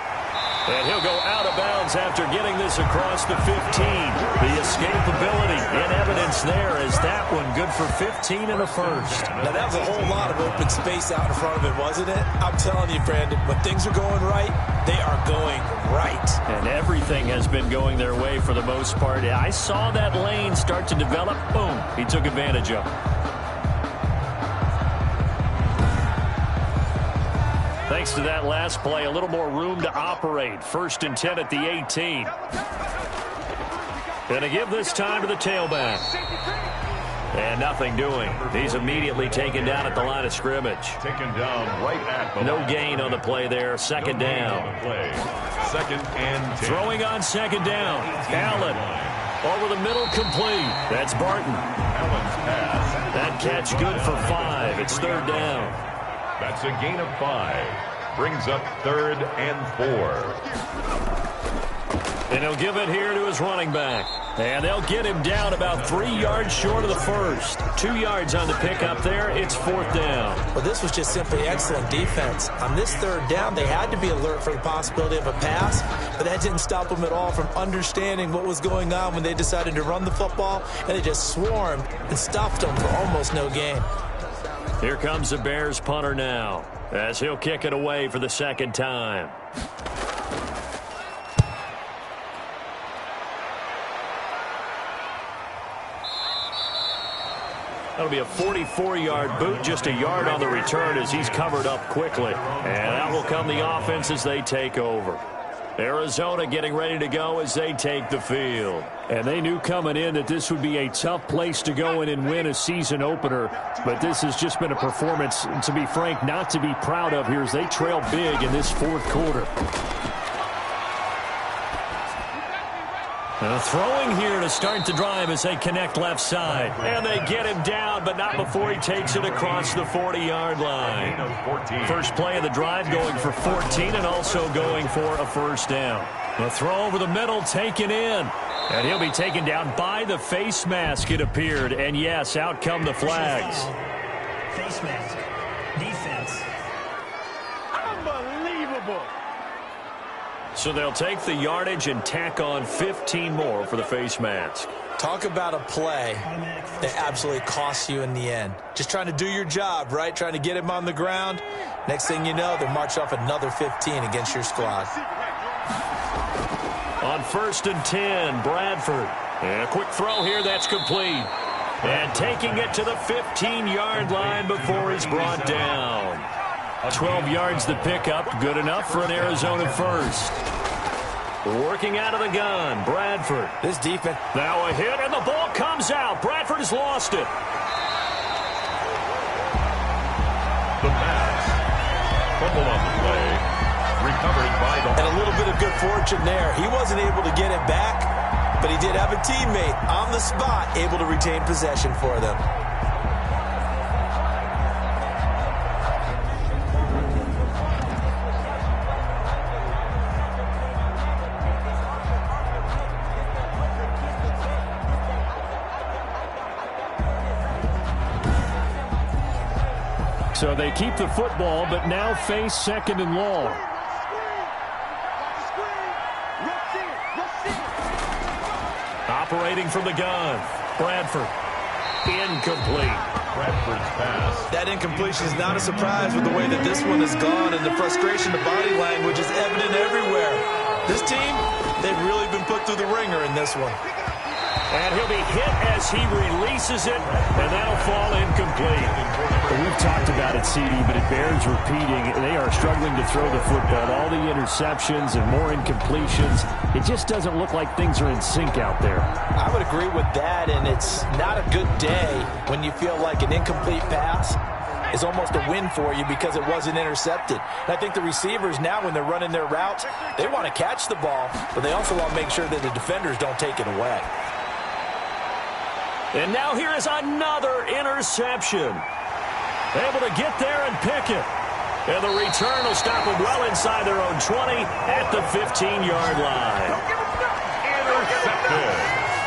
And he'll go out of bounds after getting this across the 15. The escapability in evidence there as that one good for 15 in the first. Now, that was a whole lot of open space out in front of him, wasn't it? I'm telling you, Brandon, when things are going right, they are going right. And everything has been going their way for the most part. I saw that lane start to develop. Boom. He took advantage of it. Thanks to that last play, a little more room to operate. 1st and 10 at the 18. Going to give this time to the tailback. And nothing doing. He's immediately taken down at the line of scrimmage. Taken down right at the No gain on the play there. 2nd down. 2nd and 10. Throwing on 2nd down. Allen. Over the middle, complete. That's Barton. Allen's pass. That catch good for 5. It's 3rd down. That's a gain of 5. Brings up 3rd and 4. And he'll give it here to his running back. And they'll get him down about 3 yards short of the first. 2 yards on the pickup there. It's 4th down. Well, this was just simply excellent defense. On this 3rd down, they had to be alert for the possibility of a pass, but that didn't stop them at all from understanding what was going on when they decided to run the football, and they just swarmed and stuffed them for almost no gain. Here comes the Bears punter now as he'll kick it away for the 2nd time. That'll be a 44-yard boot, just a yard on the return as he's covered up quickly. And out will come the offense as they take over. Arizona getting ready to go as they take the field. And they knew coming in that this would be a tough place to go in and win a season opener. But this has just been a performance, to be frank, not to be proud of here as they trail big in this fourth quarter. Throwing here to start the drive as they connect left side. And they get him down, but not before he takes it across the 40-yard line. First play of the drive going for 14 and also going for a first down. The throw over the middle taken in. And he'll be taken down by the face mask, it appeared. And yes, out come the flags. Face mask. Defense. Unbelievable. So they'll take the yardage and tack on 15 more for the face mask. Talk about a play that absolutely costs you in the end. Just trying to do your job, right? Trying to get him on the ground. Next thing you know, they'll march off another 15 against your squad. On 1st and 10, Bradford. And a quick throw here, that's complete. And taking it to the 15-yard line before he's brought down. 12 yards the pickup, good enough for an Arizona first. Working out of the gun, Bradford. This defense. Now a hit, and the ball comes out. Bradford has lost it. The pass. Fumble on the play. Recovered by the... And a little bit of good fortune there. He wasn't able to get it back, but he did have a teammate on the spot able to retain possession for them. So they keep the football, but now face second and long. Operating from the gun, Bradford. Incomplete. Bradford's pass. That incompletion is not a surprise with the way that this one has gone, and the frustration, the body language is evident everywhere. This team, they've really been put through the ringer in this one. And he'll be hit as he releases it, and that'll fall incomplete. We've talked about it, CD, but it bears repeating. They are struggling to throw the football. All the interceptions and more incompletions. It just doesn't look like things are in sync out there. I would agree with that, and it's not a good day when you feel like an incomplete pass is almost a win for you because it wasn't intercepted. And I think the receivers now, when they're running their routes, they want to catch the ball, but they also want to make sure that the defenders don't take it away. And now here is another interception. Able to get there and pick it. And the return will stop them well inside their own 20 at the 15-yard line. Intercepted.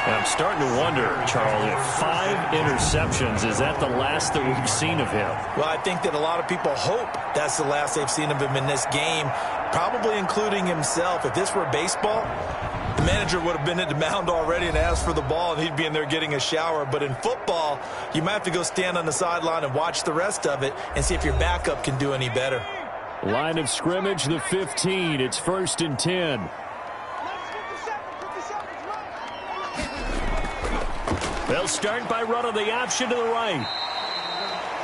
And I'm starting to wonder, Charles, if 5 interceptions, is that the last that we've seen of him? Well, I think that a lot of people hope that's the last they've seen of him in this game, probably including himself. If this were baseball, the manager would have been at the mound already and asked for the ball, and he'd be in there getting a shower. But in football, you might have to go stand on the sideline and watch the rest of it and see if your backup can do any better. Line of scrimmage, the 15. It's 1st and 10. They'll start by running the option to the right.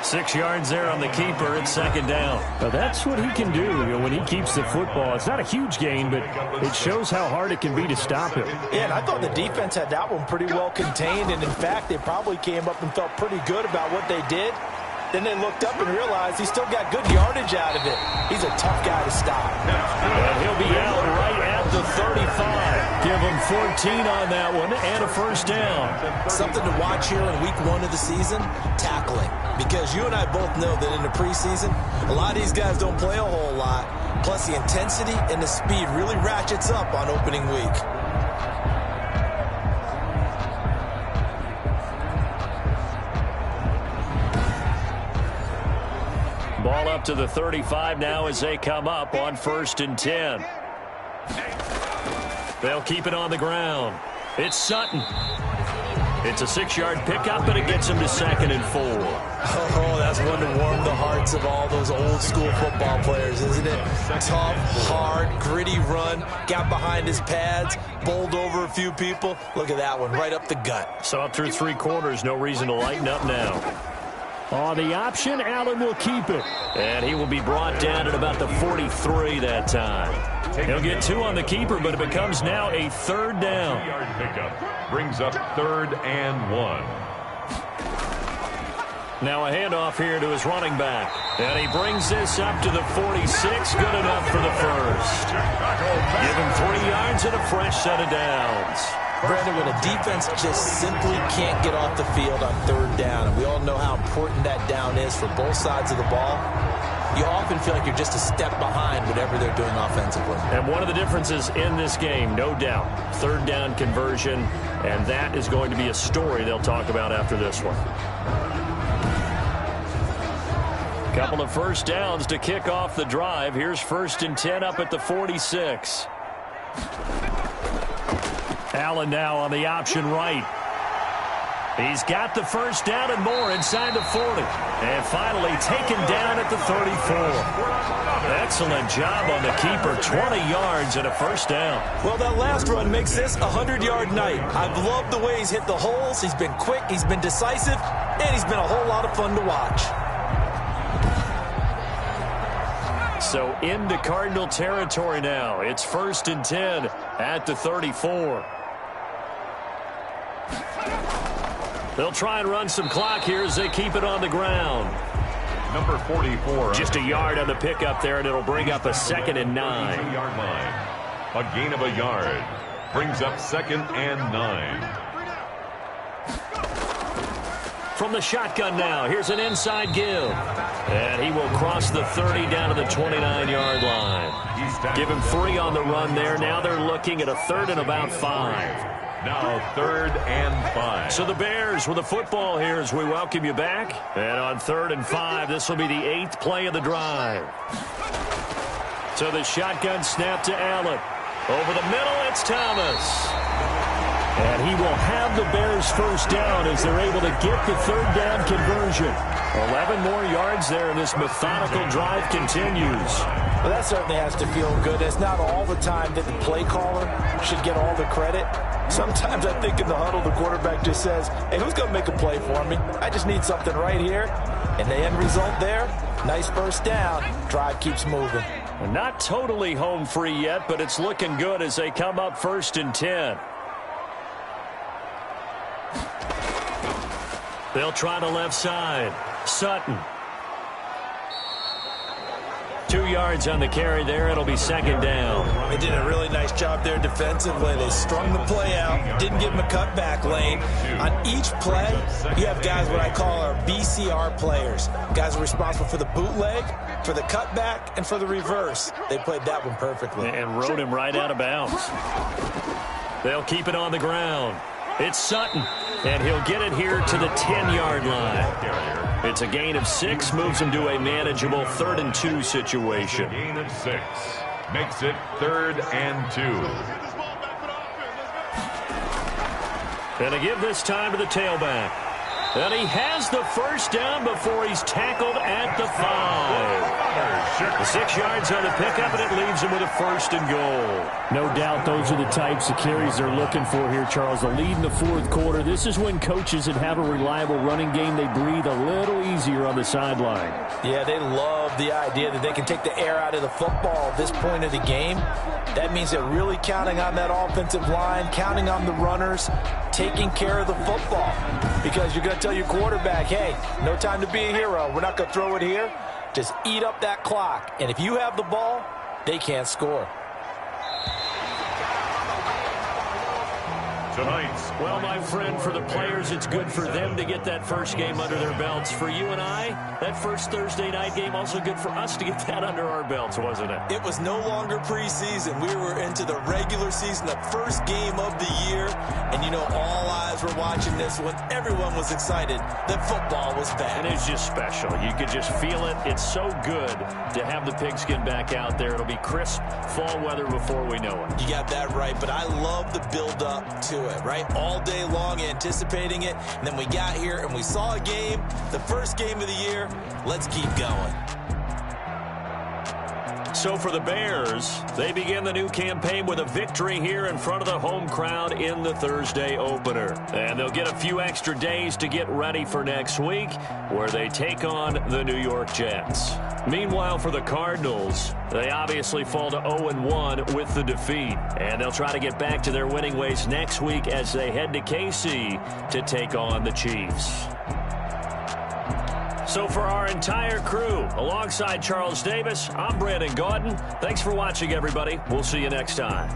6 yards there on the keeper. It's 2nd down. Now that's what he can do when he keeps the football. It's not a huge gain, but it shows how hard it can be to stop him. Yeah, and I thought the defense had that one pretty well contained, and in fact, they probably came up and felt pretty good about what they did. Then they looked up and realized he still got good yardage out of it. He's a tough guy to stop. And he'll be out right at the 35. Give him 14 on that one and a first down. Something to watch here in week 1 of the season, tackling. Because you and I both know that in the preseason, a lot of these guys don't play a whole lot. Plus the intensity and the speed really ratchets up on opening week. Ball up to the 35 now as they come up on 1st and 10. They'll keep it on the ground. It's Sutton. It's a 6-yard pickup, but it gets him to 2nd and 4. Oh, that's one to warm the hearts of all those old-school football players, isn't it? Tough, hard, gritty run, got behind his pads, bowled over a few people. Look at that one, right up the gut. So up through 3 quarters, no reason to lighten up now. On the option, Allen will keep it. And he will be brought down at about the 43 that time. He'll get 2 on the keeper, but it becomes now a 3rd down. 3-yard pickup brings up 3rd and 1. Now a handoff here to his running back. And he brings this up to the 46. Good enough for the first. Give him 3 yards and a fresh set of downs. Brandon, when a defense just simply can't get off the field on 3rd down, and we all know how important that down is for both sides of the ball, you often feel like you're just a step behind whatever they're doing offensively. And one of the differences in this game, no doubt, 3rd down conversion, and that is going to be a story they'll talk about after this one. Couple of first downs to kick off the drive. Here's 1st and 10 up at the 46. Allen now on the option right. He's got the first down and more inside the 40. And finally taken down at the 34. Excellent job on the keeper. 20 yards and a first down. Well, that last run makes this a 100-yard night. I've loved the way he's hit the holes. He's been quick, he's been decisive, and he's been a whole lot of fun to watch. So into Cardinal territory now. It's 1st and 10 at the 34. They'll try and run some clock here as they keep it on the ground. Number 44. Just a yard on the pickup there, and it'll bring up a 2nd and 9. 32-yard line. A gain of a yard. Brings up 2nd and 9. From the shotgun now, here's an inside give. And he will cross the 30 down to the 29-yard line. Give him 3 on the run there. Now they're looking at a 3rd and about 5. Now 3rd and 5. So the Bears with the football here as we welcome you back. And on 3rd and 5, this will be the 8th play of the drive. So the shotgun snap to Allen. Over the middle, it's Thomas. And he will have the Bears first down as they're able to get the 3rd down conversion. 11 more yards there, and this methodical drive continues. Well, that certainly has to feel good. It's not all the time that the play caller should get all the credit. Sometimes I think in the huddle, the quarterback just says, hey, who's going to make a play for me? I just need something right here. And the end result there, nice first down. Drive keeps moving. Not totally home free yet, but it's looking good as they come up 1st and 10. They'll try the left side. Sutton. 2 yards on the carry there. It'll be 2nd down. They did a really nice job there defensively. They strung the play out, didn't give him a cutback lane. On each play, you have guys what I call our BCR players. Guys are responsible for the bootleg, for the cutback, and for the reverse. They played that one perfectly. And rode him right out of bounds. They'll keep it on the ground. It's Sutton, and he'll get it here to the 10-yard line. It's a gain of 6, moves him to a manageable 3rd and 2 situation. Gain of 6 makes it 3rd and 2. And a give this time to the tailback. And he has the first down before he's tackled at the 5. The 6 yards on the pickup, and it leaves him with a 1st and goal. No doubt those are the types of carries they're looking for here, Charles. The lead in the 4th quarter. This is when coaches that have a reliable running game, they breathe a little easier on the sideline. Yeah, they love the idea that they can take the air out of the football at this point of the game. That means they're really counting on that offensive line, counting on the runners, taking care of the football. Because you're going to tell your quarterback, hey, no time to be a hero. We're not going to throw it here. Just eat up that clock. And if you have the ball, they can't score. Tonight's. Well, my friend, for the players, it's good for them to get that first game under their belts. For you and I, that first Thursday night game, also good for us to get that under our belts, wasn't it? It was no longer preseason. We were into the regular season, the first game of the year. And, you know, all eyes were watching this one. Everyone was excited that football was back. And it's just special. You could just feel it. It's so good to have the pigskin back out there. It'll be crisp fall weather before we know it. You got that right, but I love the build-up to it. it, right? All day long anticipating it. And then we got here and we saw a game, the first game of the year. Let's keep going. So for the Bears, they begin the new campaign with a victory here in front of the home crowd in the Thursday opener. And they'll get a few extra days to get ready for next week, where they take on the New York Jets. Meanwhile, for the Cardinals, they obviously fall to 0-1 with the defeat. And they'll try to get back to their winning ways next week as they head to KC to take on the Chiefs. So for our entire crew, alongside Charles Davis, I'm Brandon Gaudin. Thanks for watching, everybody. We'll see you next time.